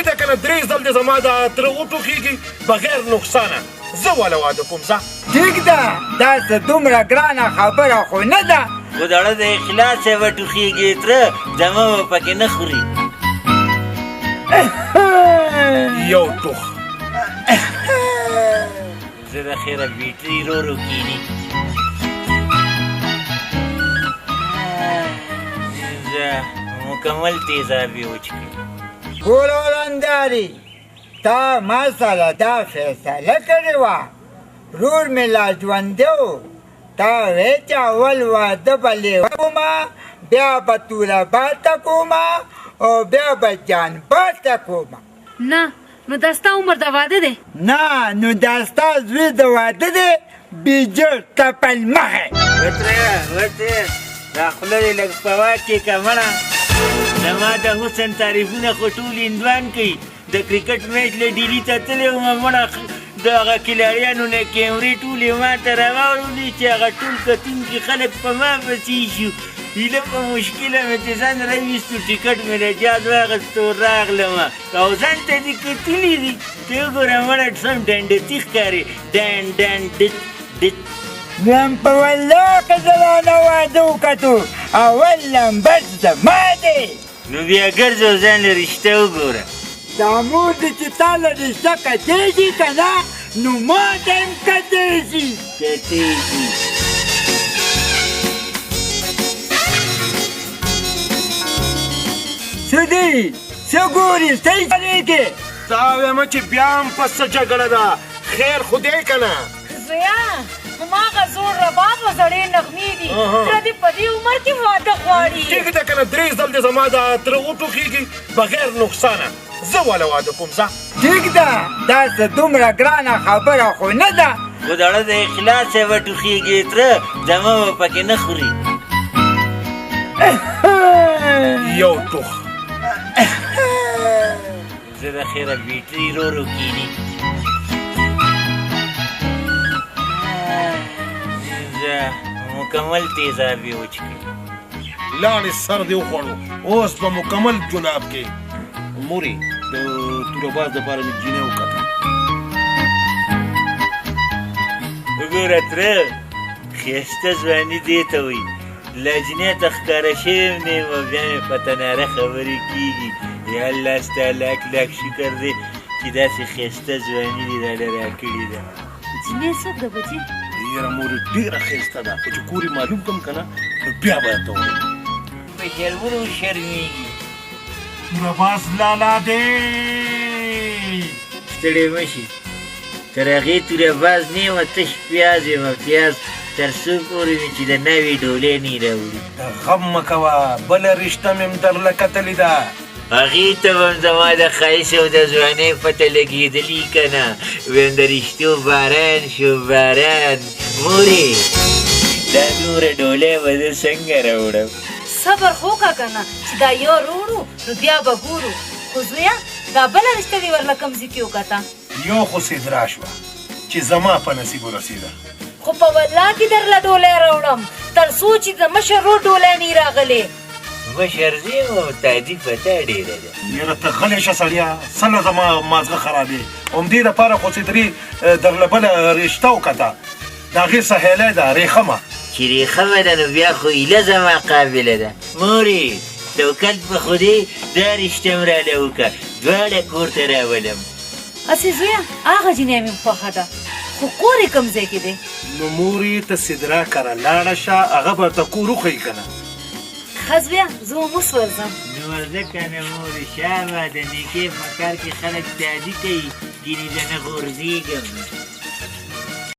ټیک ده که نه 3 ځل دې زما د تره وټوخېږي بغیر نقصانه زه واله واده کوم ځه ټیک ده دا څه دومره ګرانه خبره خو نه ده خو دړه د اخلاصه وټوخېږي تره دمه به پکې نه خوري یو ټوخ زه د خیره بیټري رو کیني زه مکمل تیزابي وچکړي ګوره ورنداري تا ما سره دا فیصله کړې وه رور مې لا ژوندی و تا وې چې اول واده به لیومه بیا به توره باته کومه او بیا به جان باته کومه نه نو دا ستا عمر د واده دی نه نو دا ستا زوی د واده دی بیجر تپل مخې وتره دا خوله دې لږ په واچې که مړه زما د حسن تعریفونه خو ټول هندوان کوي د کرکټ میچ له ډیلي ته تللی ومه مړه د هغه کلاریانو نه کیمرې ټولې ما ته راواړولې چې هغه ټول کتونکي خلک په ما پسې شو هیله په مشکله مې چې ځان راویستو ټیکټ مې له جاز واخیستو راغلمه او ځان ته دې کتلي دي ته وګوره مړه سم ډنډتي ښکارې ډن ډن ډت ډت نن په والله که زه رانه واده وکتو اول نمبر زما دی نو بیا ګرځه ځان له رشته وګوره دا مور دې چې تا له رشته کتېږي که نه نو ما ته هم کتېږي کتېږي څه دی څه ګورې صحیح کړېږې تا وایم چې بیا هم په څه جګړه ده خیر خو دی که نه زویا هماغه زوړ رباب او زړې نغمې دي تره دې په دې عمر کې واده غواړي ټیک ده که نه 3 ځل دې زما د تره وټوخېږي بغیر نقصانه زه واله واده کوم ځه ټیک ده دا څه دومره ګرانه خبره خو نه ده خو دړه د اخلاصه وټوخېږي تره دمه به پکې نه خوري یو ټوخ زه د خیره بیټري رو کیني زه مکمل تیزابي وچکړي لاړې سر دې وخوړو اوس په مکمل جلاب کې مورې د توروباز دپاره مې جینۍ وکته وګوره تره ښایسته ځواني دې ته وایي لا جینۍ ته ښکاره شوی م نه یم او بیا مې په تناره خبرې کېږي یا الله ستا لاک لاک شکر دی چې داسې ښایسته ځواني دې راله راکړې ده جینۍ څوک ده بچي یاره مورې ډېره ښایسته ده خو چې کور یې معلوم کړم که نه نو بیا به درته ووایم په شرمونو شرمېږي توروباز لالا دی ستړی مه شي تر هغې توروباز نه یم تش پیاز یم پیاز تر څو پورې مې چې د نوې ډولۍ نه راوړي غم مه کوه بله رشته مې هم درله کتلې ده هغې ته به هم زما د ښایست او د ځوانۍ پته لګېدلي که نه ویم د رښتیو باران شو باران مورې دا دومره ډولۍ به زه څنګه راوړم صبر خو وکړه که نه چې دا یو روړو نو بیا به ګورو خو زویا دا بله رشته دې ورله کوم ځای کې وکته یو خو سیدرا شوه چې زما په نصیب ورسېده خو په والله کې درله ډولۍ راوړم تر څو چې د مشر ورور ډولۍ نه راغلې مشر زه یم او تادي په تا ډېره ده یاره ته غلی شه سړیه څله زما مازغه خرابې همدې دپاره خو سیدري درله بله رشته وکته د هغې سهیلی ده ریخمه چې ریخمه ده نو بیا خو ایله زما قابله ده مورې توکل په خدای دا رشته م راله وکړه دواړه کور ته راولم هسې زویا هغه جینۍ مې خوښه ده خو کور یې کوم ځای کې دی نو مورې ته سیدرا کره لاړه شه هغه به ورته کور وښیي که نه ښه زویا زه هم اوس ورځم نو ورځه که نه مورې شابه د نیکۍ په کار کې خلک تادي کوي ګینې زه نه غورځېږم